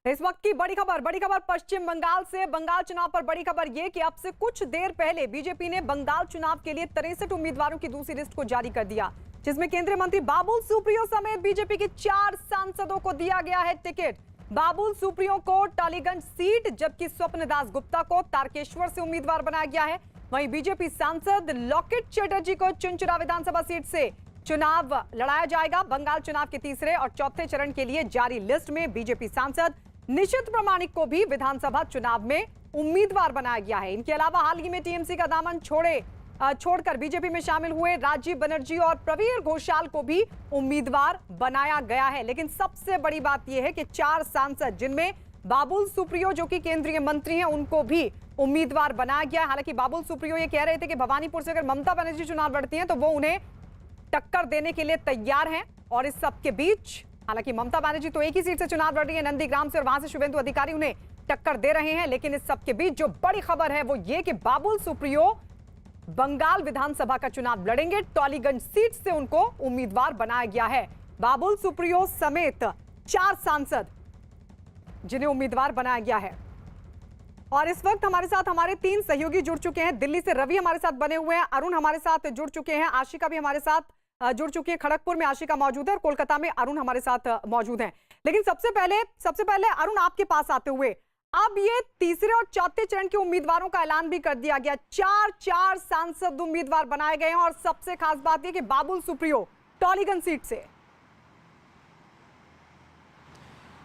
इस वक्त की बड़ी खबर पश्चिम बंगाल से। बंगाल चुनाव पर बड़ी खबर यह कि अब से कुछ देर पहले बीजेपी ने बंगाल चुनाव के लिए 63 उम्मीदवारों की दूसरी लिस्ट को जारी कर दिया, जिसमें केंद्रीय मंत्री बाबुल सुप्रियो समेत बीजेपी के 4 सांसदों को दिया गया है टिकट। बाबुल सुप्रियो को टॉलीगंज सीट, जबकि स्वप्न दास गुप्ता को तारकेश्वर से उम्मीदवार बनाया गया है। वहीं बीजेपी सांसद लॉकेट चैटर्जी को चुनचुरा विधानसभा सीट से चुनाव लड़ाया जाएगा। बंगाल चुनाव के तीसरे और चौथे चरण के लिए जारी लिस्ट में बीजेपी सांसद निशित प्रामाणिक को भी विधानसभा चुनाव में उम्मीदवार बनाया गया है। इनके अलावा हाल ही में टीएमसी का दामन छोड़कर बीजेपी में शामिल हुए राजीव बनर्जी और प्रवीर घोषाल को भी उम्मीदवार बनाया गया है। लेकिन सबसे बड़ी बात यह है कि 4 सांसद, जिनमें बाबुल सुप्रियो जो कि केंद्रीय मंत्री हैं, उनको भी उम्मीदवार बनाया गया है। हालांकि बाबुल सुप्रियो ये कह रहे थे कि भवानीपुर से अगर ममता बनर्जी चुनाव लड़ती हैं तो वो उन्हें टक्कर देने के लिए तैयार हैं। और इस सब के बीच हालांकि ममता बनर्जी तो एक ही सीट से चुनाव लड़ रही है, नंदीग्राम से, और वहां से शुभेंदु अधिकारी उन्हें टक्कर दे रहे हैं। लेकिन इस सब के बीच जो बड़ी खबर है वो ये कि बाबुल सुप्रियो बंगाल विधानसभा का चुनाव लड़ेंगे। टॉलीगंज सीट से उनको उम्मीदवार बनाया गया है। बाबुल सुप्रियो समेत 4 सांसद जिन्हें उम्मीदवार बनाया गया है। और इस वक्त हमारे साथ हमारे 3 सहयोगी जुड़ चुके हैं। दिल्ली से रवि हमारे साथ बने हुए हैं, अरुण हमारे साथ जुड़ चुके हैं, आशिका भी हमारे साथ जुड़ चुकी है। खड़गपुर में आशिका मौजूद है और कोलकाता में अरुण हमारे साथ मौजूद हैं। लेकिन सबसे पहले अरुण, आपके पास आते हुए, अब ये तीसरे और चौथे चरण के उम्मीदवारों का ऐलान भी कर दिया गया। 4 सांसद उम्मीदवार बनाए गए हैं और सबसे खास बात यह कि बाबुल सुप्रियो टॉलीगंज सीट से।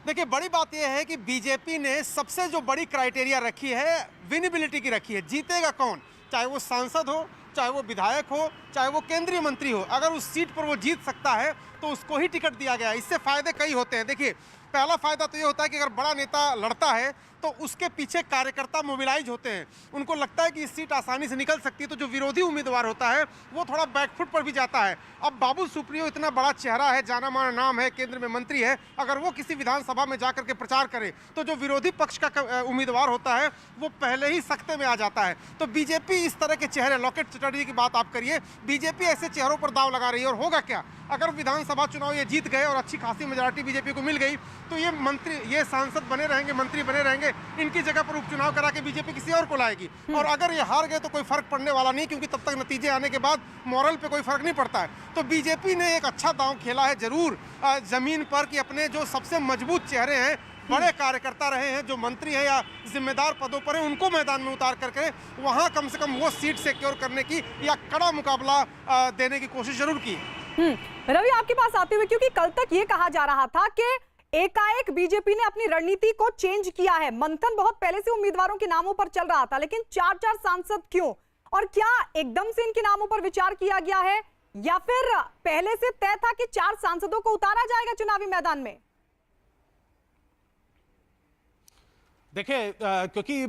देखिए, बड़ी बात यह है कि बीजेपी ने सबसे जो बड़ी क्राइटेरिया रखी है विनेबिलिटी की रखी है। जीतेगा कौन, चाहे वो सांसद हो, चाहे वो विधायक हो, चाहे वो केंद्रीय मंत्री हो, अगर उस सीट पर वो जीत सकता है तो उसको ही टिकट दिया गया है। इससे फायदे कई होते हैं। देखिए, पहला फायदा तो ये होता है कि अगर बड़ा नेता लड़ता है तो उसके पीछे कार्यकर्ता मोबिलाइज होते हैं। उनको लगता है कि इस सीट आसानी से निकल सकती है, तो जो विरोधी उम्मीदवार होता है वो थोड़ा बैकफुट पर भी जाता है। अब बाबुल सुप्रियो इतना बड़ा चेहरा है, जाना माना नाम है, केंद्र में मंत्री है, अगर वो किसी विधानसभा में जाकर के प्रचार करे तो जो विरोधी पक्ष का उम्मीदवार होता है वो पहले ही सख्ते में आ जाता है। तो बीजेपी इस तरह के चेहरे, लॉकेट चैटर्जी की बात आप करिए, बीजेपी ऐसे चेहरों पर दाव लगा रही है। और होगा क्या, अगर विधानसभा चुनाव ये जीत गए और अच्छी खासी मेजॉरिटी बीजेपी को मिल गई तो ये सांसद बने रहेंगे, मंत्री बने रहेंगे, इनकी जगह पर उपचुनाव करा के बीजेपी किसी और को लाएगी। और अगर ये हार गए तो कोई फर्क पड़ने वाला नहीं, क्योंकि तब तक नतीजे आने के बाद मॉरल पे कोई फर्क नहीं पड़ता है। तो बीजेपी ने एक अच्छा दांव खेला है जरूर जमीन पर, कि अपने जो सबसे मजबूत चेहरे हैं, बड़े कार्यकर्ता रहे हैं, जो मंत्री हैं या जिम्मेदार पदों पर हैं, उनको मैदान में उतार करके वहां कम से कम वो सीट सिक्योर करने की या कड़ा मुकाबला देने की कोशिश जरूर की। रवि, आपके पास आते हुए, क्योंकि कल तक ये कहा जा रहा था कि एकाएक बीजेपी ने अपनी रणनीति को चेंज किया है। मंथन बहुत पहले से उम्मीदवारों के नामों पर चल रहा था, लेकिन 4 सांसद क्यों, और क्या एकदम से इनके नामों पर विचार किया गया है, या फिर पहले से तय था कि 4 सांसदों को उतारा जाएगा चुनावी मैदान में? देखिए, क्योंकि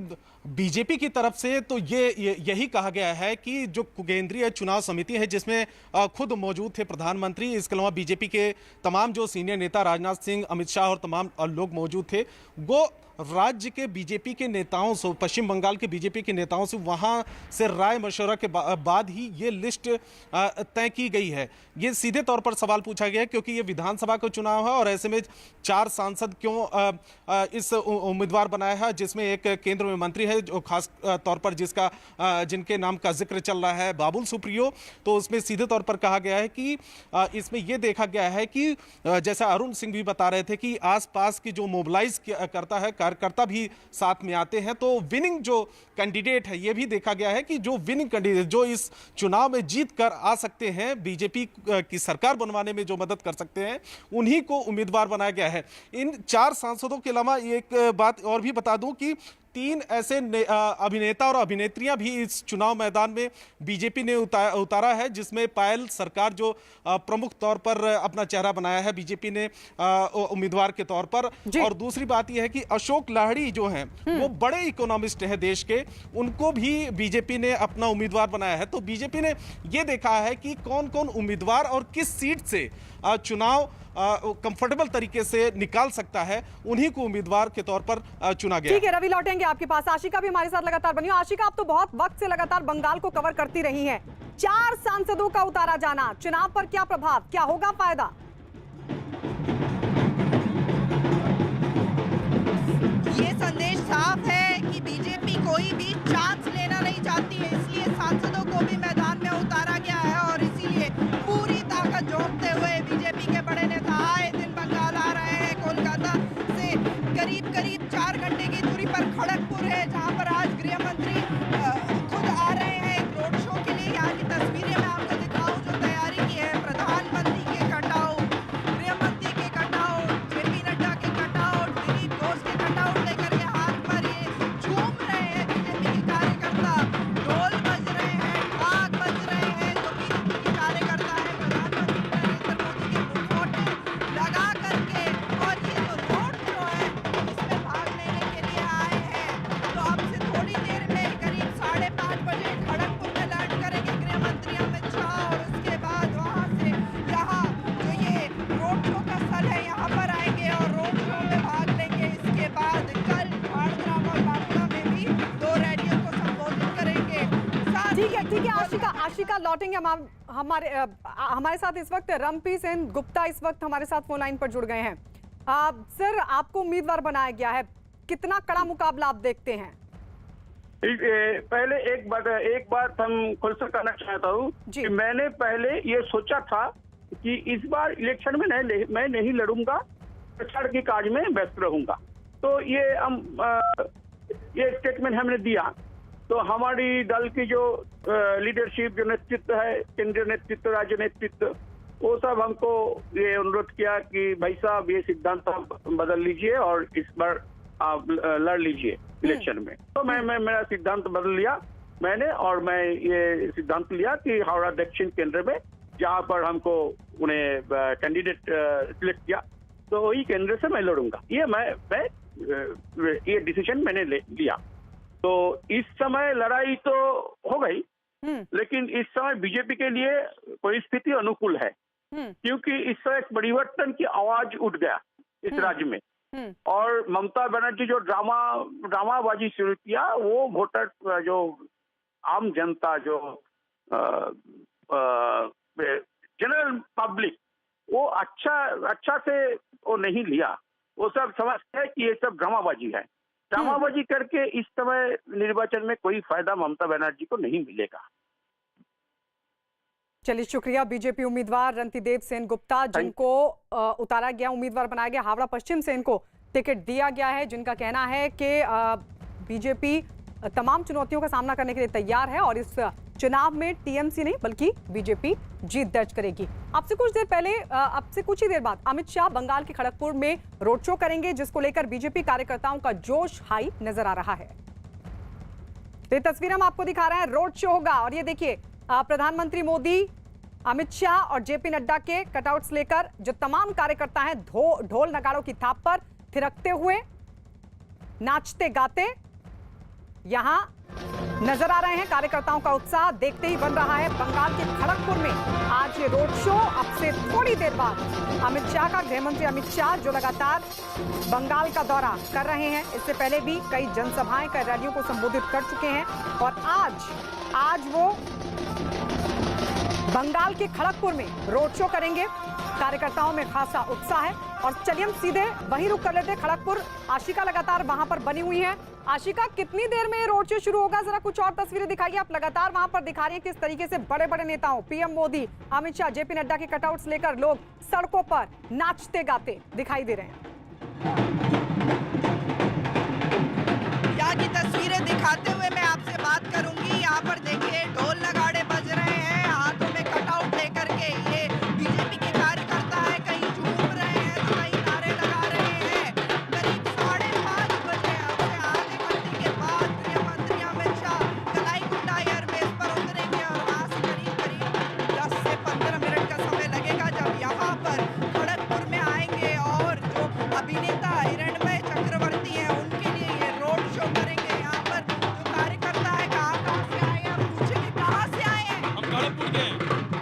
बीजेपी की तरफ से तो यही कहा गया है कि जो केंद्रीय चुनाव समिति है, जिसमें खुद मौजूद थे प्रधानमंत्री, इसके अलावा बीजेपी के तमाम जो सीनियर नेता, राजनाथ सिंह, अमित शाह और तमाम लोग मौजूद थे, वो राज्य के बीजेपी के नेताओं से, पश्चिम बंगाल के बीजेपी के नेताओं से वहां से राय मशवरा के बाद ही ये लिस्ट तय की गई है। ये सीधे तौर पर सवाल पूछा गया है, क्योंकि ये विधानसभा का चुनाव है और ऐसे में 4 सांसद क्यों इस उम्मीदवार बनाया है, जिसमें एक केंद्र में मंत्री है जो खास तौर पर जिनके नाम का जिक्र चल रहा है, बाबुल सुप्रियो। तो उसमें सीधे तौर पर कहा गया है कि इसमें यह देखा गया है कि जैसा अरुण सिंह भी बता रहे थे कि आसपास की जो मोबिलाइज करता है, कार्यकर्ता भी साथ में आते हैं, तो विनिंग जो कैंडिडेट है, यह भी देखा गया है कि जो विनिंग कैंडिडेट जो इस चुनाव में जीत कर आ सकते हैं, बीजेपी की सरकार बनवाने में जो मदद कर सकते हैं, उन्हीं को उम्मीदवार बनाया गया है। इन 4 सांसदों के अलावा एक बात और भी बता दूं कि 3 ऐसे अभिनेता और अभिनेत्रियां भी इस चुनाव मैदान में बीजेपी ने उतारा है, जिसमें पायल सरकार जो प्रमुख तौर पर अपना चेहरा बनाया है बीजेपी ने उम्मीदवार के तौर पर। और दूसरी बात यह है कि अशोक लाहिड़ी जो हैं, वो बड़े इकोनॉमिस्ट हैं देश के, उनको भी बीजेपी ने अपना उम्मीदवार बनाया है। तो बीजेपी ने यह देखा है कि कौन कौन उम्मीदवार और किस सीट से चुनाव कंफर्टेबल तरीके से निकाल सकता है, उन्हीं को उम्मीदवार के तौर पर चुना गया। ठीक है रवि, लौटेंगे आपके पास। आशिका भी हमारे साथ लगातार बनी हो। आशिका, आप तो बहुत वक्त से लगातार बंगाल को कवर करती रही हैं। 4 सांसदों का उतारा जाना चुनाव पर क्या प्रभाव, क्या होगा फायदा? जाती है, इसलिए सांसदों को भी मैदान में उतारा गया है और इसीलिए पूरी ताकत झोंकते हुए बीजेपी के बड़े नेता आए दिन बंगाल आ रहे हैं। कोलकाता से करीब करीब 4 घंटे की दूरी पर खड़गपुर है, जहां पर आज गृह मंत्री खुद आ रहे हैं एक रोड शो के लिए। यहाँ की तस्वीरें मैं आपको दिखाऊं जो तैयारी की है। प्रधानमंत्री के कटआउट, गृह मंत्री के कटआउट, जेपी नड्डा के कटआउट, दिलीप घोष के कटआउट लेकर के हाथ पर ये झूम रहे हैं बीजेपी के कार्यकर्ता। ढोल बज रहे हैं, ढाक बज रहे हैं, जो बीजेपी के कार्यकर्ता है प्रधानमंत्री नरेंद्र मोदी के मुखौटे लगा करके, और ये जो रोड शो है इसमें भाग लेने के लिए आए हैं। तो अब से थोड़ी देर में करीब 5:30 बजे खड़गपुर में लैंड करेंगे गृह मंत्री अमित शाह और उसके बाद वहां से यहाँ जो ये रोड शो का स्थल है यहाँ पर आएंगे और रोड शो में भाग लेंगे। इसके बाद कल झाड़ग्राम और बांकुड़ा में भी 2 रैलियों को संबोधित करेंगे। ठीक है आशिका लौटेंगे। हमारे साथ इस वक्त रमपी सेन गुप्ता इस वक्त हमारे साथ फोन लाइन पर जुड़ गए हैं। सर, आपको उम्मीदवार बनाया गया है, कितना कड़ा मुकाबला आप देखते हैं? पहले एक बात हम खुल से कहना चाहता हूँ कि मैंने पहले ये सोचा था कि इस बार इलेक्शन में मैं नहीं लड़ूंगा, प्रचार के कार्य में व्यस्त रहूंगा। तो ये स्टेटमेंट हमने दिया। तो हमारी दल की जो लीडरशिप, जो नेतृत्व है, केंद्रीय नेतृत्व, राज्य नेतृत्व, वो सब हमको ये अनुरोध किया कि भाई साहब ये सिद्धांत आप बदल लीजिए और इस बार आप लड़ लीजिए इलेक्शन में। तो मैं मेरा सिद्धांत बदल लिया मैंने, और मैं ये सिद्धांत लिया कि हावड़ा दक्षिण केंद्र में जहाँ पर हमको उन्हें कैंडिडेट सिलेक्ट किया, तो वही केंद्र से मैं लड़ूंगा। ये डिसीजन मैंने लिया। तो इस समय लड़ाई तो हो गई, लेकिन इस समय बीजेपी के लिए परिस्थिति अनुकूल है, क्योंकि इस समय परिवर्तन की आवाज उठ गया इस राज्य में। और ममता बनर्जी जो ड्रामाबाजी शुरू किया, वो वोटर, जो आम जनता, जो जनरल पब्लिक, वो अच्छा से वो नहीं लिया। वो सब समझते हैं कि ये सब ड्रामाबाजी है। ड्रामाबाजी करके इस समय निर्वाचन में कोई फायदा ममता बनर्जी को नहीं मिलेगा। चलिए, शुक्रिया। बीजेपी उम्मीदवार रणतीदेव सेन गुप्ता, जिनको उतारा गया, उम्मीदवार बनाया गया, हावड़ा पश्चिम से इनको टिकट दिया गया है, जिनका कहना है कि बीजेपी तमाम चुनौतियों का सामना करने के लिए तैयार है और इस चुनाव में टीएमसी नहीं बल्कि बीजेपी जीत दर्ज करेगी। आपसे कुछ ही देर बाद अमित शाह बंगाल के खड़गपुर में रोड शो करेंगे, जिसको लेकर बीजेपी कार्यकर्ताओं का जोश हाई नजर आ रहा है। तो ये तस्वीर हम आपको दिखा रहे हैं, रोड शो होगा। और ये देखिए, प्रधानमंत्री मोदी, अमित शाह और जेपी नड्डा के कटआउट्स लेकर जो तमाम कार्यकर्ता हैं ढोल नगाड़ों की थाप पर थिरकते हुए, नाचते गाते यहां नजर आ रहे हैं। कार्यकर्ताओं का उत्साह देखते ही बन रहा है। बंगाल के खड़गपुर में आज ये रोड शो। अब से थोड़ी देर बाद अमित शाह का, गृह मंत्री अमित शाह, जो लगातार बंगाल का दौरा कर रहे हैं, इससे पहले भी कई जनसभाएं, कई रैलियों को संबोधित कर चुके हैं, और आज वो बंगाल के खड़गपुर में रोड शो करेंगे। कार्यकर्ताओं में खासा उत्साह है। और चलिए हम सीधे वहीं रुक कर लेते हैं, खड़गपुर। आशिका लगातार वहां पर बनी हुई है। आशिका, कितनी देर में रोड शो शुरू होगा? जरा कुछ और तस्वीरें दिखाइए। आप लगातार वहां पर दिखा रही है किस तरीके से बड़े बड़े नेताओं, पीएम मोदी, अमित शाह, जेपी नड्डा के कटआउट्स लेकर लोग सड़कों पर नाचते गाते दिखाई दे रहे हैं। यहाँ की तस्वीरें दिखाते हुए मैं आपसे बात करूंगी। यहाँ पर देखिए, ढोल नगाड़े बज रहे हैं, हाथों में कटआउट लेकर के ये बीजेपी के कार्यकर्ता है, कहीं झूम रहे हैं तो कहीं नारे लगा रहे हैं। करीब 5:30 बजे, आधे घंटे के बाद गृह मंत्री अमित शाह कलाईगुंडा एयरबेस पर उतरेंगे और वहां से करीब 10 से 15 मिनट का समय लगेगा जब यहाँ पर खड़गपुर में आएंगे। और जो अभिनेता हिरणमय चक्रवर्ती है, उनके लिए ये रोड शो करेंगे। यहाँ पर जो कार्यकर्ता है, कहाँ से आए हैं, हम पूछेंगे कहाँ से आए हैं? हम खड़गपुर के।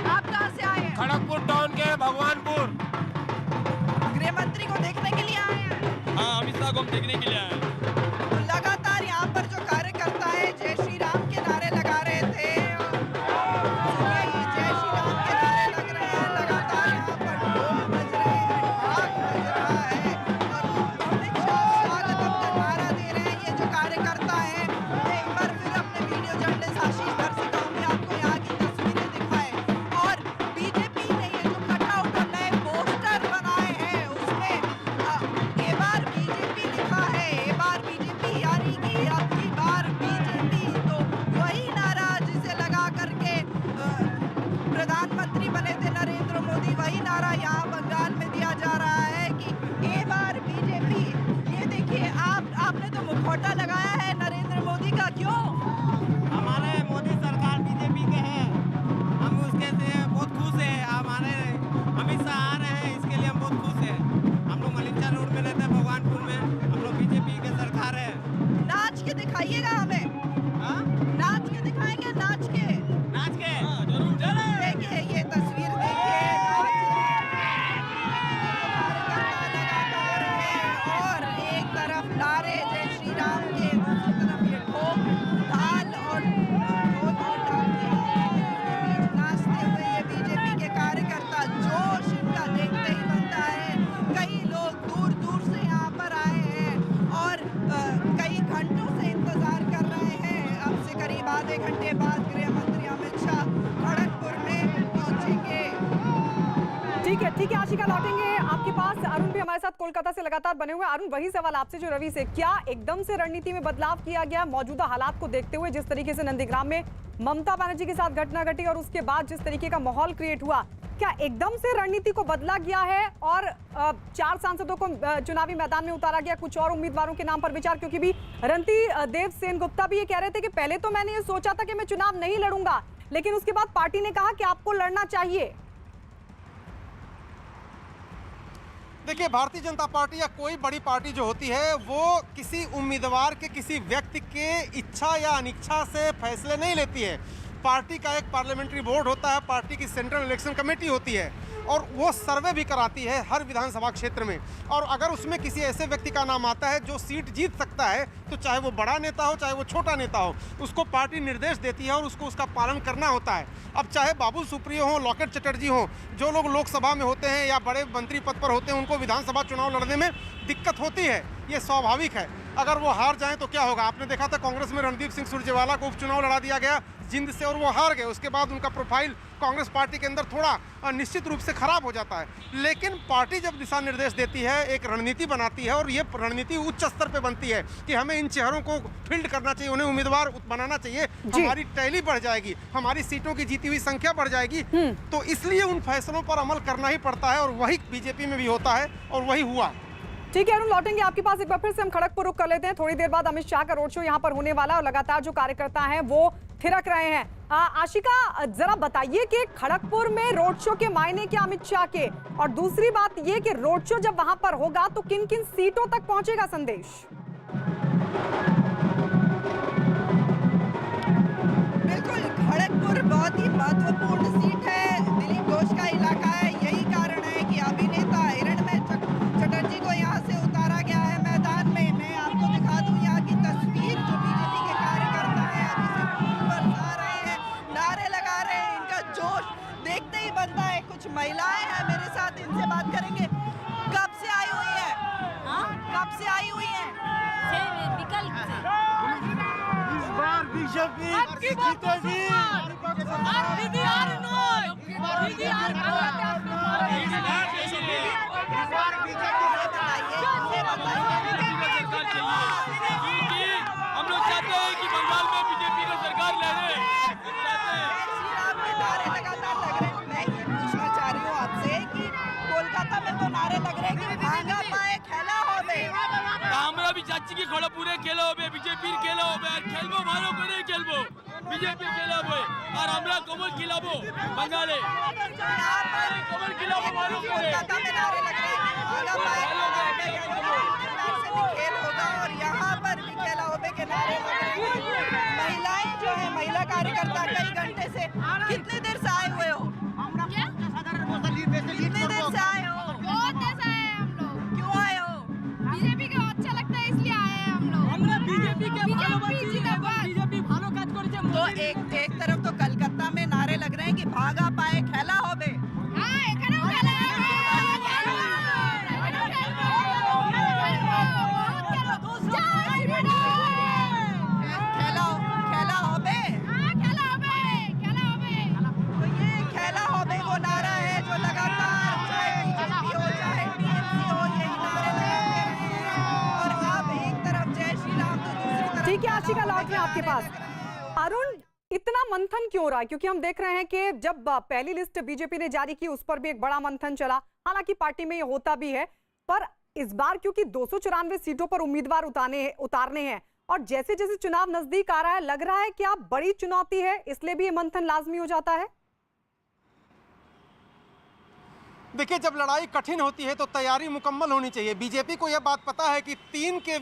आप कहाँ से आए हैं? खड़गपुर टाउन के, भगवानपुर। गृह मंत्री को देखने के लिए आए हैं? हाँ, अमित शाह को हम देखने के लिए आए हैं। तो लगातार यहाँ पर जो कार्यकर्ता है, जय श्री राम के नारे लगा रहे थे। जय श्री राम के नारे लग रहे हैं, लगातार यहाँ पर ढोल बज रहे हैं, ढाक बज रहा है और अमित शाह स्वागतम का नारा दे रहे हैं। ये जो कार्यकर्ता है, एक बार फिर अपने वीडियो जर्नलिस्ट फोटो लगाया है नरेंद्र मोदी का, क्यों? हमारे मोदी सरकार बीजेपी के हैं, हम उसके से बहुत खुश हैं। हमारे अमित शाह आ रहे हैं, इसके लिए हम बहुत खुश हैं। हम लोग मलिंचा रोड में रहते हैं, भगवानपुर में, हम लोग बीजेपी के सरकार है। नाच के दिखाइएगा हमें, हाँ? नाच के दिखाएंगे, नाच के। नाच के जरूर चले। देखिए ये तस्वीर देखिए, और एक तरफ नारे जय श्री राम के, दूसरी तरफ ये ढोल ताल और नाचते हुए ये बीजेपी के कार्यकर्ता, जोश इनका देखते ही बनता है। कई लोग दूर दूर से यहाँ पर आए हैं और कई घंटों से इंतजार कर रहे हैं। अब से करीब आधे घंटे बाद गृह मंत्री अमित शाह खड़गपुर में पहुंचेंगे। ठीक है आशिका, लौटेंगे आपके पास। अरुण भी हमारे साथ कोलकाता से लगातार बने हुए हैं। अरुण, वही सवाल आपसे जो रवि से, क्या एकदम से रणनीति में बदलाव किया गया मौजूदा हालात को देखते हुए? जिस तरीके से नंदीग्राम में ममता बनर्जी के साथ घटना घटी और उसके बाद जिस तरीके का माहौल क्रिएट हुआ, क्या एकदम से रणनीति को बदला गया है और 4 सांसदों को चुनावी मैदान में उतारा गया, कुछ और उम्मीदवारों के नाम पर विचार? क्योंकि भी रणदीप सेन गुप्ता भी ये कह रहे थे कि पहले तो मैंने ये सोचा था कि मैं चुनाव नहीं लड़ूंगा, लेकिन उसके बाद पार्टी ने कहा कि आपको लड़ना चाहिए। देखिए, भारतीय जनता पार्टी या कोई बड़ी पार्टी जो होती है वो किसी उम्मीदवार के, किसी व्यक्ति के इच्छा या अनिच्छा से फैसले नहीं लेती है। पार्टी का एक पार्लियामेंट्री बोर्ड होता है, पार्टी की सेंट्रल इलेक्शन कमेटी होती है और वो सर्वे भी कराती है हर विधानसभा क्षेत्र में। और अगर उसमें किसी ऐसे व्यक्ति का नाम आता है जो सीट जीत सकता है, तो चाहे वो बड़ा नेता हो चाहे वो छोटा नेता हो, उसको पार्टी निर्देश देती है और उसको उसका पालन करना होता है। अब चाहे बाबुल सुप्रियो हो, लॉकेट चटर्जी हो, जो लोग लोकसभा में होते हैं या बड़े मंत्री पद पर होते हैं, उनको विधानसभा चुनाव लड़ने में दिक्कत होती है, ये स्वाभाविक है। अगर वो हार जाएं तो क्या होगा? आपने देखा था कांग्रेस में रणदीप सिंह सुरजेवाला को उपचुनाव लड़ा दिया गया जिंद से और वो हार गए। उसके बाद उनका प्रोफाइल कांग्रेस पार्टी के अंदर थोड़ा निश्चित रूप से खराब हो जाता है। लेकिन पार्टी जब दिशा निर्देश देती है, एक रणनीति बनाती है और ये रणनीति उच्च स्तर पे बनती है कि हमें इन चेहरों को फील्ड करना चाहिए, उन्हें उम्मीदवार बनाना चाहिए, हमारी टैली बढ़ जाएगी, हमारी सीटों की जीती हुई संख्या बढ़ जाएगी, तो इसलिए उन फैसलों पर अमल करना ही पड़ता है और वही बीजेपी में भी होता है और वही हुआ। ठीक है अरुण, लौटेंगे आपके पास। एक बार फिर से हम खड़गपुर रुक कर लेते हैं। थोड़ी देर बाद अमित शाह का रोड शो यहाँ पर होने वाला है और लगातार जो कार्यकर्ता हैं वो थिरक रहे हैं। आशिका, जरा बताइए कि खड़गपुर में रोड शो के मायने क्या अमित शाह के, और दूसरी बात ये कि रोड शो जब वहां पर होगा तो किन किन सीटों तक पहुंचेगा संदेश? बिल्कुल, खड़गपुर बहुत ही महत्वपूर्ण सीट है, दिलीप घोष का इलाका है। यही कारण है कि अभिनेता हिरणमय चटर्जी को यहाँ से उतारा गया है मैदान में। मैं आपको दिखा दूं यहाँ की तस्वीर, जो बीजेपी के कार्यकर्ता हैं अभी से ऊपर आ रहे हैं, नारे लगा रहे हैं, इनका जोश देखते ही बनता है। कुछ महिलाएं हैं मेरे साथ, इनसे बात करेंगे। कब से आई हुई है? कब से आई हुई है? इस बार बीजेपी जीतेगी। हम लोग चाहते हैं कि बंगाल में बीजेपी का सरकार लहरे। नारे लगातार लग रहे हैं। मैं ये पूछना चाह रही हूँ आपसे कि कोलकाता में तो नारे लग रहे हैं कि भागा पाए खेला होबे। हमरा भी चाची की खड़गपुरे खेला होबे, बीजेपी खेला होबे, खेलबो भालो करे खेलबो, बीजेपी खेला होबे और हमरा कमल खिलाबो बंगाले। कमल खिलाबो भालो करे। कोलकाता में नारे लग रहे हैं कि भागा पाए खेल होगा और यहाँ पर भी खेला होबे के नारे लग रहे हैं। महिलाएं जो है, महिला कार्यकर्ता कई घंटे से, कितने देर से आए हुए हो? कितने देर से आए हो? बहुत देर से आए हैं हम लोग। क्यों आए हो? बीजेपी का अच्छा लगता है इसलिए आए हैं हम लोग। আমরা बीजेपी के बीजेपी ভালো কাজ করেছে। तो एक तरफ तो कलकत्ता में नारे लग रहे हैं कि भागा पाए खेला होबे। हाँ, এখানেও খেলা হবে। खेला होबे। हाँ, खेला होबे, खेला होबे। तो ये खेला होबे वो नारा है जो लगातार चाहे बीजेपी हो चाहे टीएमसी हो, यही नारे लगाते रहे हैं। और अब एक तरफ जय श्री राम तो दूसरी तरफ। ठीक है आशिका, लौट रहे हैं आपके पास। अरुण, इतना मंथन क्यों रहा है? क्योंकि हम देख रहे हैं कि जब पहली लिस्ट बीजेपी ने जारी की उस पर भी एक बड़ा मंथन चला, हालांकि पार्टी में ये होता भी है, पर इस बार क्योंकि 294 सीटों पर उम्मीदवार उतारने हैं और जैसे जैसे चुनाव नजदीक आ रहा है, लग रहा है कि आप बड़ी चुनौती है, इसलिए भी ये मंथन लाजमी हो जाता है। देखिए, जब लड़ाई कठिन होती है तो तैयारी मुकम्मल होनी चाहिए। बीजेपी को यह बात पता है कि 3 के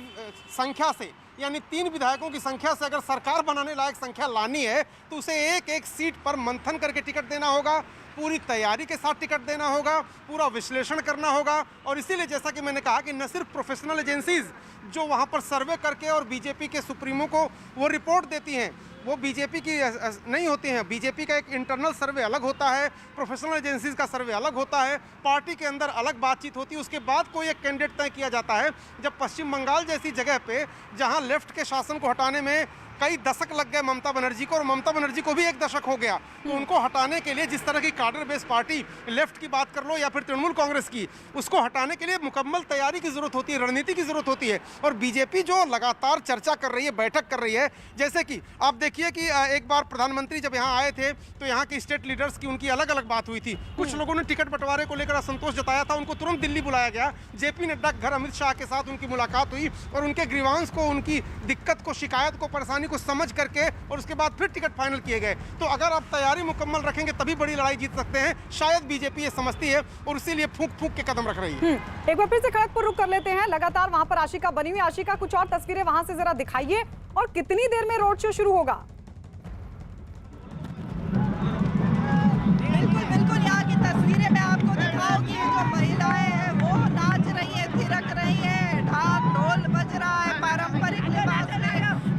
संख्या से, यानी 3 विधायकों की संख्या से अगर सरकार बनाने लायक संख्या लानी है तो उसे एक एक सीट पर मंथन करके टिकट देना होगा, पूरी तैयारी के साथ टिकट देना होगा, पूरा विश्लेषण करना होगा। और इसीलिए जैसा कि मैंने कहा कि न सिर्फ प्रोफेशनल एजेंसीज जो वहाँ पर सर्वे करके और बीजेपी के सुप्रीमो को वो रिपोर्ट देती हैं, वो बीजेपी की नहीं होती हैं। बीजेपी का एक इंटरनल सर्वे अलग होता है, प्रोफेशनल एजेंसीज का सर्वे अलग होता है, पार्टी के अंदर अलग बातचीत होती है, उसके बाद कोई एक कैंडिडेट तय किया जाता है। जब पश्चिम बंगाल जैसी जगह पे जहां लेफ्ट के शासन को हटाने में कई दशक लग गए ममता बनर्जी को, और ममता बनर्जी को भी 1 दशक हो गया, तो उनको हटाने के लिए जिस तरह की कार्डर बेस्ड पार्टी, लेफ्ट की बात कर लो या फिर तृणमूल कांग्रेस की, उसको हटाने के लिए मुकम्मल तैयारी की जरूरत होती है, रणनीति की जरूरत होती है। और बीजेपी जो लगातार चर्चा कर रही है, बैठक कर रही है, जैसे कि आप देखिए कि एक बार प्रधानमंत्री जब यहाँ आए थे तो यहाँ के स्टेट लीडर्स की उनकी अलग अलग बात हुई थी। कुछ लोगों ने टिकट बंटवारे को लेकर असंतोष जताया था, उनको तुरंत दिल्ली बुलाया गया, जेपी नड्डा घर अमित शाह के साथ उनकी मुलाकात हुई और उनके ग्रीवांस को, उनकी दिक्कत को, शिकायत को, परेशानी को समझ करके और उसके बाद फिर टिकट फाइनल किए गए। तो अगर आप तैयारी मुकम्मल रखेंगे तभी बड़ी लड़ाई जीत सकते हैं। शायद बीजेपी ये समझती है और इसीलिए फूंक फूंक के कदम रख रही है। एक बार फिर से खड़गपुर रुक कर लेते हैं। लगातार वहां पर आशिका बनी हुई। आशिका, कुछ और तस्वीरें वहां से जरा दिखाइए और कितनी देर में रोड शो शुरू होगा? बिल्कुल बिल्कुल, यहाँ की तस्वीरें मैं आपको दिखाऊंगी। जो महिलाएं हैं वो नाच रही है, थिरक रही है, ढाक ढोल बज रहा है पारंपरिक लिबास में,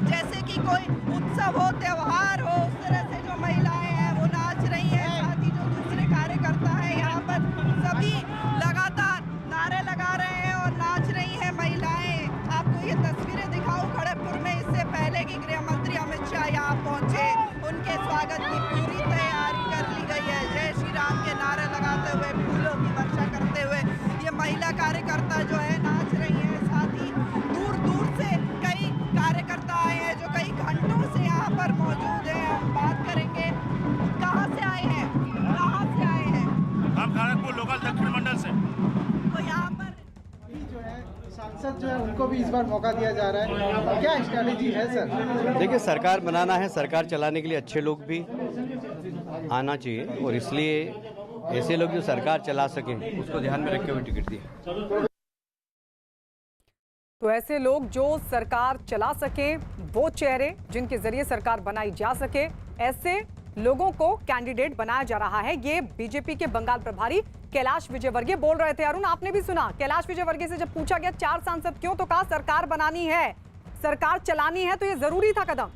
जैसे कि कोई उत्सव हो, त्योहार हो, उस तरह से जो महिलाएं हैं वो नाच रही हैं। साथ ही जो दूसरे कार्यकर्ता है यहाँ पर सभी लगातार नारे लगा रहे हैं और नाच रही हैं महिलाएं। आपको ये तस्वीरें दिखाऊं खड़गपुर में, इससे पहले कि गृह मंत्री अमित शाह यहाँ पहुंचे, उनके स्वागत की पूरी तैयारी कर ली गई है। जय श्री राम के नारे लगाते हुए, फूलों की वर्षा करते हुए ये महिला कार्यकर्ता जो है नाच रही है। साथ ही दूर दूर से कई कार्यकर्ता आए हैं जो कई घंटों से यहाँ पर मौजूद हैं। हम बात करेंगे, कहाँ से आए हैं, कहाँ से आए हैं? हम खड़गपुर लोकल दक्षिण मंडल से। तो यहाँ पर जो है सांसद जो है उनको भी इस बार मौका दिया जा रहा है, क्या स्ट्रैटेजी है सर? देखिए, सरकार बनाना है, सरकार चलाने के लिए अच्छे लोग भी आना चाहिए और इसलिए ऐसे लोग जो सरकार चला सकें उसको ध्यान में रखते हुए टिकट दिया। तो ऐसे लोग जो सरकार चला सके, वो चेहरे जिनके जरिए सरकार बनाई जा सके, ऐसे लोगों को कैंडिडेट बनाया जा रहा है। ये बीजेपी के बंगाल प्रभारी कैलाश विजयवर्गीय बोल रहे थे। अरुण, आपने भी सुना, कैलाश विजयवर्गीय से जब पूछा गया 4 सांसद क्यों, तो कहा सरकार बनानी है, सरकार चलानी है, तो ये जरूरी था कदम।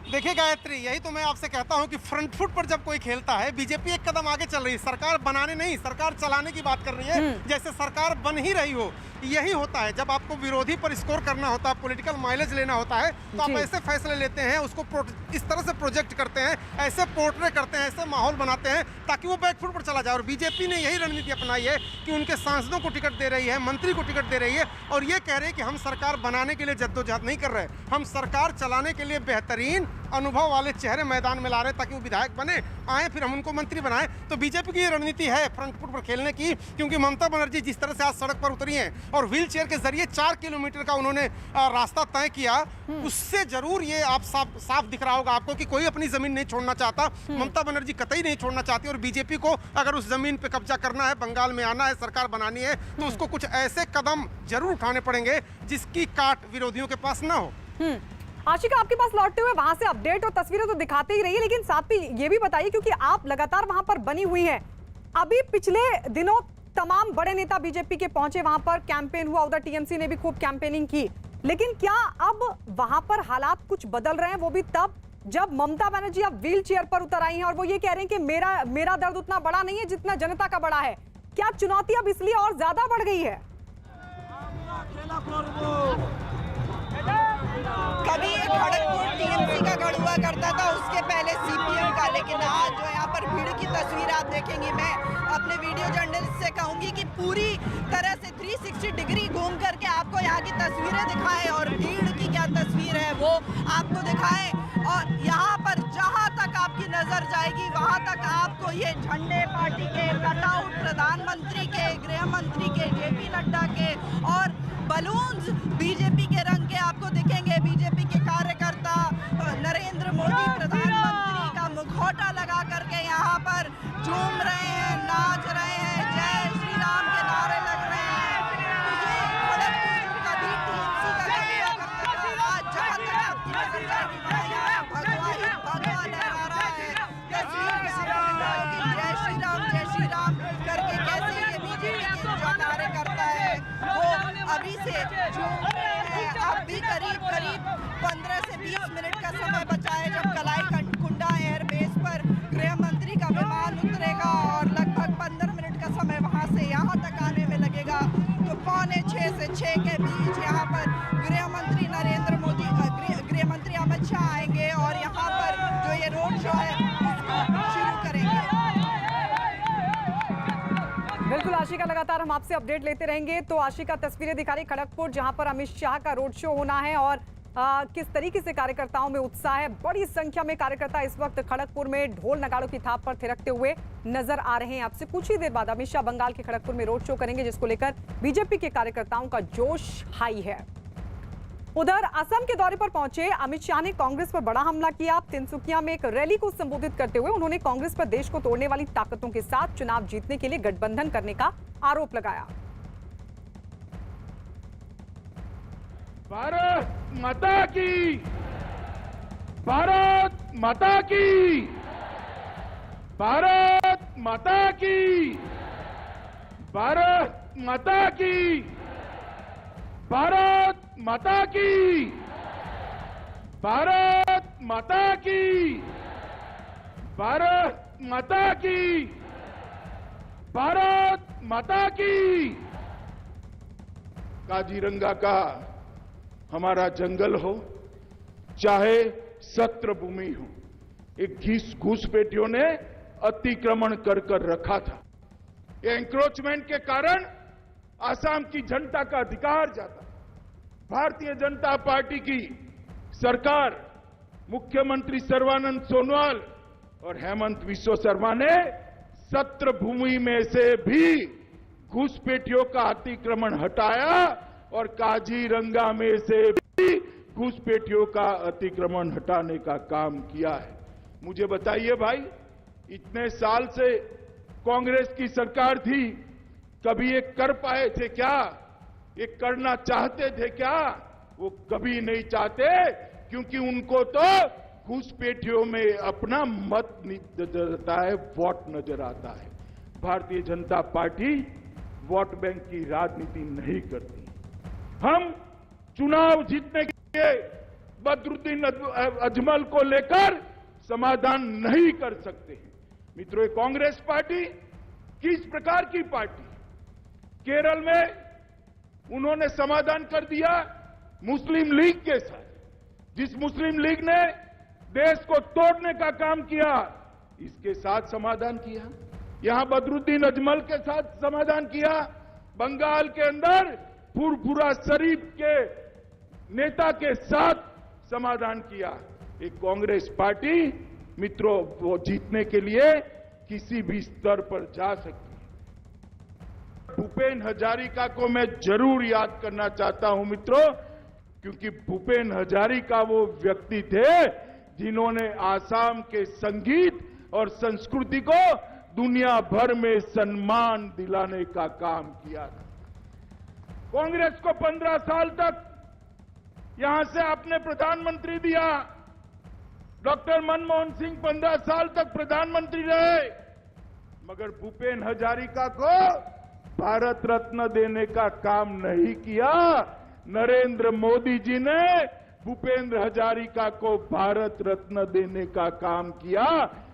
देखिए गायत्री, यही तो मैं आपसे कहता हूं कि फ्रंट फुट पर जब कोई खेलता है, बीजेपी एक कदम आगे चल रही है, सरकार बनाने नहीं, सरकार चलाने की बात कर रही है, जैसे सरकार बन ही रही हो। यही होता है जब आपको विरोधी पर स्कोर करना होता है, पॉलिटिकल माइलेज लेना होता है, तो आप ऐसे फैसले लेते हैं, उसको इस तरह से प्रोजेक्ट करते हैं, ऐसे पोर्ट्रे करते हैं, ऐसे माहौल बनाते हैं ताकि वो बैकफुट पर चला जाए। और बीजेपी ने यही रणनीति अपनाई है कि उनके सांसदों को टिकट दे रही है, मंत्री को टिकट दे रही है और ये कह रहे हैं कि हम सरकार बनाने के लिए जद्दोजहद नहीं कर रहे, हम सरकार चलाने के लिए बेहतरीन अनुभव वाले चेहरे मैदान में ला रहे हैं ताकि वो विधायक बने, आए, फिर हम उनको मंत्री बनाएं। तो बीजेपी की ये रणनीति है फ्रंट फुट पर खेलने की, क्योंकि ममता बनर्जी जिस तरह से आज सड़क पर उतरी हैं और व्हील चेयर के जरिए 4 किलोमीटर का उन्होंने रास्ता तय किया, उससे जरूर ये आप साफ दिख रहा होगा आपको कि कोई अपनी जमीन नहीं छोड़ना चाहता। ममता बनर्जी कतई नहीं छोड़ना चाहती और बीजेपी को अगर उस जमीन पे कब्जा करना है, बंगाल में आना है, सरकार बनानी है, तो उसको कुछ ऐसे कदम जरूर उठाने पड़ेंगे जिसकी काट विरोधियों के पास ना हो। आशिका, आपके पास लौटते हुए वहां से अपडेट और तस्वीरें तो दिखाते ही रही है, लेकिन साथ ही ये भी बताइए, क्योंकि आप लगातार वहां पर बनी हुई हैं, अभी पिछले दिनों तमाम बड़े नेता बीजेपी के पहुंचे, वहां पर कैंपेन हुआ, उधर टीएमसी ने भी खूब कैंपेनिंग की, लेकिन क्या अब वहां पर हालात कुछ बदल रहे हैं? वो भी तब जब ममता बनर्जी अब व्हील चेयर पर उतर आई हैं और वो ये कह रहे हैं कि मेरा दर्द उतना बड़ा नहीं है जितना जनता का बड़ा है। क्या चुनौती अब इसलिए और ज्यादा बढ़ गई है? कभी एक खड़गपुर टीएमसी का गढ़ हुआ करता था, उसके पहले सीपीएम का, लेकिन आज जो यहाँ पर भीड़ की तस्वीर आप देखेंगे, मैं अपने वीडियो जर्नलिस्ट से कहूंगी कि पूरी तरह से 360 डिग्री घूम करके आपको यहाँ की तस्वीरें दिखाएं और भीड़ की क्या तस्वीर है वो आपको दिखाएं। और यहाँ पर जहाँ तक आपकी नजर जाएगी वहां तक आपको ये झंडे पार्टी के कटआउट प्रधानमंत्री के, गृह मंत्री के, जेपी नड्डा के और बलून्स बीजेपी के रंग के आपको दिखेंगे। बीजेपी के कार्यकर्ता नरेंद्र मोदी प्रधानमंत्री का मुखौटा लगा करके यहाँ पर झूम रहे हैं, नाच रहे हैं, जय श्री राम के नारे लग रहे हैं। तो ये कभी टीएमसी का गठबंधन करता था, आज जहाँ तक आपकी नजर जाएगी वहाँ यहाँ भगवा लहरा रहा है। तस्वीर में आप देख रहे हो कि जय श्री राम करके कैसे ये बीजेपी के जो नारे करता है वो अभी से झूम रहे हैं। अब भी करीब 15 से 20 मिनट का समय बचा है जब कलाई कुंडा एयरबेस पर गृह मंत्री का विमान उतरेगा और लगभग 15 मिनट का समय वहां से यहाँ तक आने में लगेगा। तो 5:45 से 6 के बीच यहाँ पर गृह मंत्री नरेंद्र मोदी, गृह मंत्री अमित शाह आएंगे और यहाँ पर जो ये रोड शो है उसको शुरू करेंगे। बिल्कुल आशिका, लगातार हम आपसे अपडेट लेते रहेंगे। तो आशिका, तस्वीरें दिखा रही खड़गपुर जहां पर अमित शाह का रोड शो होना है और किस तरीके से कार्यकर्ताओं में उत्साह है। बड़ी संख्या में कार्यकर्ता इस वक्त खड़गपुर में ढोल नगाड़ों की थाप पर थिरकते हुए नजर आ रहे हैं। आपसे कुछ ही देर बाद अमित शाह बंगाल के खड़गपुर में रोड शो करेंगे जिसको लेकर बीजेपी के कार्यकर्ताओं का जोश हाई है। उधर असम के दौरे पर पहुंचे अमित शाह ने कांग्रेस पर बड़ा हमला किया। तिनसुकिया में एक रैली को संबोधित करते हुए उन्होंने कांग्रेस पर देश को तोड़ने वाली ताकतों के साथ चुनाव जीतने के लिए गठबंधन करने का आरोप लगाया। भारत माता की, भारत माता की, भारत माता की, भारत माता की, भारत माता की, भारत माता की, भारत माता की, भारत माता की। काजीरंगा का हमारा जंगल हो चाहे सत्र भूमि हो, एक घुसपैठियों ने अतिक्रमण कर रखा था। ये एंक्रोचमेंट के कारण आसाम की जनता का अधिकार जाता। भारतीय जनता पार्टी की सरकार, मुख्यमंत्री सर्बानंद सोनोवाल और हेमंत बिस्वा शर्मा ने सत्र भूमि में से भी घुसपैठियों का अतिक्रमण हटाया और काजीरंगा में से भी घुसपैठियों का अतिक्रमण हटाने का काम किया है। मुझे बताइए भाई, इतने साल से कांग्रेस की सरकार थी, कभी ये कर पाए थे क्या? ये करना चाहते थे क्या? वो कभी नहीं चाहते, क्योंकि उनको तो घुसपैठियों में अपना मत नजर आता है, वोट नजर आता है। Bharatiya Janata party vote bank की राजनीति नहीं करती। हम चुनाव जीतने के लिए बदरुद्दीन अजमल को लेकर समाधान नहीं कर सकते हैं। मित्रों, कांग्रेस पार्टी किस प्रकार की पार्टी? केरल में उन्होंने समाधान कर दिया मुस्लिम लीग के साथ, जिस मुस्लिम लीग ने देश को तोड़ने का काम किया, इसके साथ समाधान किया। यहां बदरुद्दीन अजमल के साथ समाधान किया। बंगाल के अंदर फुरफुरा शरीफ के नेता के साथ समाधान किया। एक कांग्रेस पार्टी मित्रों, वो जीतने के लिए किसी भी स्तर पर जा सकती है। भूपेन हजारिका को मैं जरूर याद करना चाहता हूं मित्रों, क्योंकि भूपेन हजारिका वो व्यक्ति थे जिन्होंने आसाम के संगीत और संस्कृति को दुनिया भर में सम्मान दिलाने का काम किया था। कांग्रेस को 15 साल तक यहां से आपने प्रधानमंत्री दिया। डॉक्टर मनमोहन सिंह 15 साल तक प्रधानमंत्री रहे, मगर भूपेन हजारिका को भारत रत्न देने का काम नहीं किया। नरेंद्र मोदी जी ने भूपेंद्र हजारिका को भारत रत्न देने का काम किया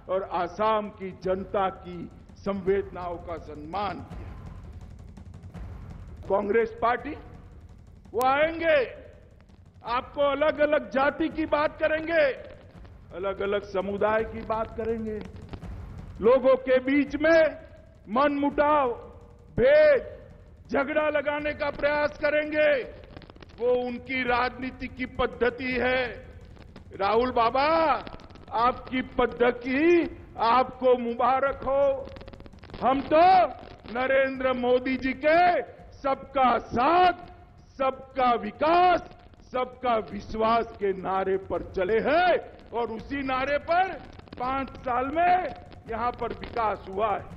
और आसाम की जनता की संवेदनाओं का सम्मान किया। कांग्रेस पार्टी वो आएंगे, आपको अलग अलग जाति की बात करेंगे, अलग अलग समुदाय की बात करेंगे, लोगों के बीच में मनमुटाव, भेद, झगड़ा लगाने का प्रयास करेंगे। वो उनकी राजनीति की पद्धति है। राहुल बाबा, आपकी पद्धति आपको मुबारक हो। हम तो नरेंद्र मोदी जी के सबका साथ, सबका विकास, सबका विश्वास के नारे पर चले हैं और उसी नारे पर 5 साल में यहां पर विकास हुआ है।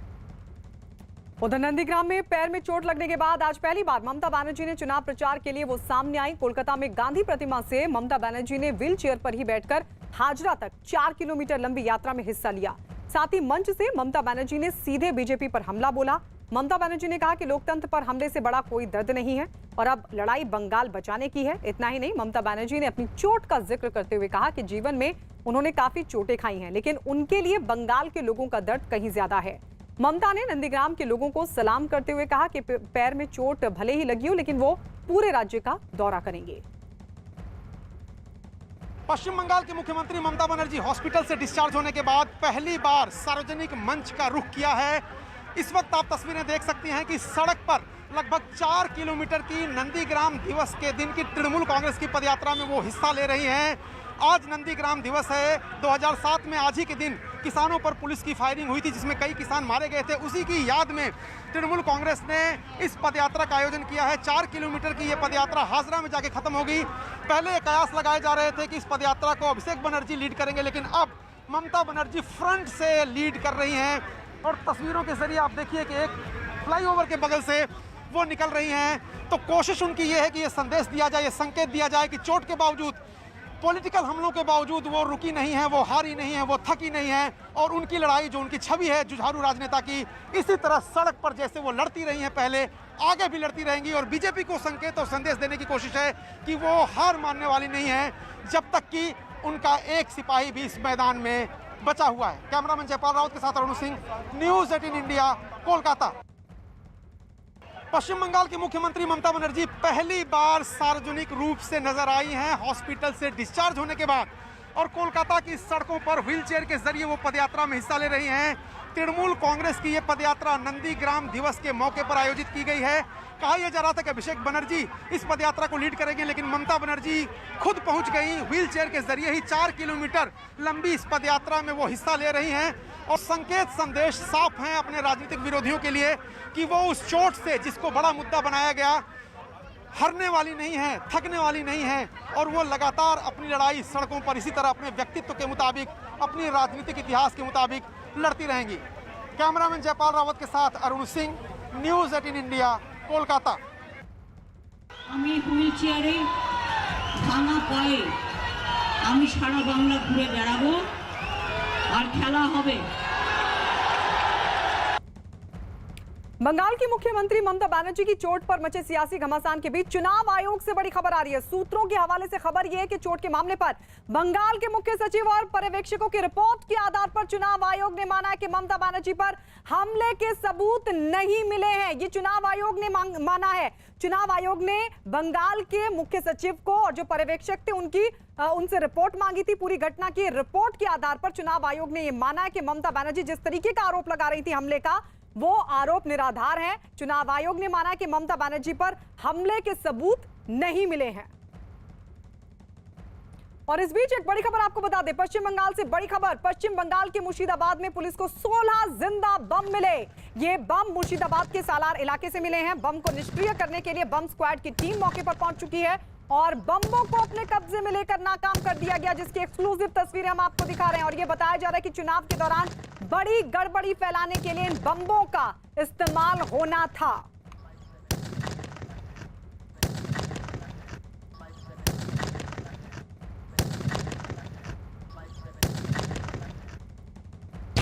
उधर नंदीग्राम में पैर में चोट लगने के बाद आज पहली बार ममता बनर्जी ने चुनाव प्रचार के लिए वो सामने आई। कोलकाता में गांधी प्रतिमा से ममता बनर्जी ने व्हील चेयर पर ही बैठकर हाजरा तक 4 किलोमीटर लंबी यात्रा में हिस्सा लिया। साथ ही मंच से ममता बनर्जी ने सीधे बीजेपी पर हमला बोला। ममता बनर्जी ने कहा कि लोकतंत्र पर हमले से बड़ा कोई दर्द नहीं है और अब लड़ाई बंगाल बचाने की है। इतना ही नहीं, ममता बनर्जी ने अपनी चोट का जिक्र करते हुए कहा कि जीवन में उन्होंने काफी चोटें खाई हैं, लेकिन उनके लिए बंगाल के लोगों का दर्द कहीं ज्यादा है। ममता ने नंदीग्राम के लोगों को सलाम करते हुए कहा कि पैर में चोट भले ही लगी हो, लेकिन वो पूरे राज्य का दौरा करेंगे। पश्चिम बंगाल की मुख्यमंत्री ममता बनर्जी हॉस्पिटल से डिस्चार्ज होने के बाद पहली बार सार्वजनिक मंच का रुख किया है। इस वक्त आप तस्वीरें देख सकती हैं कि सड़क पर लगभग 4 किलोमीटर की नंदीग्राम दिवस के दिन की तृणमूल कांग्रेस की पदयात्रा में वो हिस्सा ले रही हैं। आज नंदीग्राम दिवस है। 2007 में आज ही के दिन किसानों पर पुलिस की फायरिंग हुई थी, जिसमें कई किसान मारे गए थे। उसी की याद में तृणमूल कांग्रेस ने इस पदयात्रा का आयोजन किया है। 4 किलोमीटर की ये पदयात्रा हाजरा में जाके खत्म होगी। पहले कयास लगाए जा रहे थे कि इस पदयात्रा को अभिषेक बनर्जी लीड करेंगे, लेकिन अब ममता बनर्जी फ्रंट से लीड कर रही हैं। और तस्वीरों के जरिए आप देखिए कि एक फ्लाईओवर के बगल से वो निकल रही हैं। तो कोशिश उनकी ये है कि ये संदेश दिया जाए, ये संकेत दिया जाए कि चोट के बावजूद, पॉलिटिकल हमलों के बावजूद वो रुकी नहीं है, वो हारी नहीं है, वो थकी नहीं है। और उनकी लड़ाई, जो उनकी छवि है जुझारू राजनेता की, इसी तरह सड़क पर जैसे वो लड़ती रही हैं पहले, आगे भी लड़ती रहेंगी। और बीजेपी को संकेत और संदेश देने की कोशिश है कि वो हार मानने वाली नहीं है जब तक कि उनका एक सिपाही भी इस मैदान में बचा हुआ है। कैमरामैन जयपाल राउत के साथ अरुण सिंह, न्यूज़ 18 इंडिया, कोलकाता। पश्चिम बंगाल की मुख्यमंत्री ममता बनर्जी पहली बार सार्वजनिक रूप से नजर आई हैं हॉस्पिटल से डिस्चार्ज होने के बाद, और कोलकाता की सड़कों पर व्हीलचेयर के जरिए वो पदयात्रा में हिस्सा ले रही हैं। तृणमूल कांग्रेस की ये पदयात्रा नंदीग्राम दिवस के मौके पर आयोजित की गई है। कहा यह जा रहा था कि अभिषेक बनर्जी इस पदयात्रा को लीड करेंगे, लेकिन ममता बनर्जी खुद पहुंच गई। व्हीलचेयर के जरिए ही 4 किलोमीटर लंबी इस पदयात्रा में वो हिस्सा ले रही हैं। और संकेत, संदेश साफ हैं अपने राजनीतिक विरोधियों के लिए कि वो उस चोट से, जिसको बड़ा मुद्दा बनाया गया, हारने वाली नहीं है, थकने वाली नहीं है। और वो लगातार अपनी लड़ाई सड़कों पर इसी तरह अपने व्यक्तित्व के मुताबिक, अपनी राजनीतिक इतिहास के मुताबिक लड़ती रहेंगी। कैमरामैन जयपाल रावत के साथ अरुण सिंह, न्यूज़ 18 इंडिया, कोलकाता। আমি হুইল চেয়ারে ভাঙা পায়ে আমি সারা বাংলা ঘুরে বেড়াবো আর খেলা হবে। बंगाल की मुख्यमंत्री ममता बनर्जी की चोट पर मचे सियासी घमासान के बीच चुनाव आयोग से बड़ी खबर आ रही है। सूत्रों के हवाले से खबर यह है कि चोट के मामले पर बंगाल के मुख्य सचिव और पर्यवेक्षकों की रिपोर्ट के आधार पर चुनाव आयोग ने माना है कि ममता बनर्जी पर हमले के सबूत नहीं मिले हैं। ये चुनाव आयोग ने माना है। चुनाव आयोग ने बंगाल के मुख्य सचिव को और जो पर्यवेक्षक थे उनसे रिपोर्ट मांगी थी। पूरी घटना की रिपोर्ट के आधार पर चुनाव आयोग ने यह माना है कि ममता बनर्जी जिस तरीके का आरोप लगा रही थी हमले का, वो आरोप निराधार है। चुनाव आयोग ने माना कि ममता बनर्जी पर हमले के सबूत नहीं मिले हैं। और इस बीच एक बड़ी खबर आपको बता दें, पश्चिम बंगाल से बड़ी खबर। पश्चिम बंगाल के मुर्शिदाबाद में पुलिस को 16 जिंदा बम मिले। ये बम मुर्शिदाबाद के सालार इलाके से मिले हैं। बम को निष्क्रिय करने के लिए बम स्क्वाड की टीम मौके पर पहुंच चुकी है और बम्बों को अपने कब्जे में लेकर नाकाम कर दिया गया, जिसकी एक्सक्लूसिव तस्वीरें हम आपको दिखा रहे हैं। और ये बताया जा रहा है कि चुनाव के दौरान बड़ी गड़बड़ी फैलाने के लिए इन बम्बों का इस्तेमाल होना था।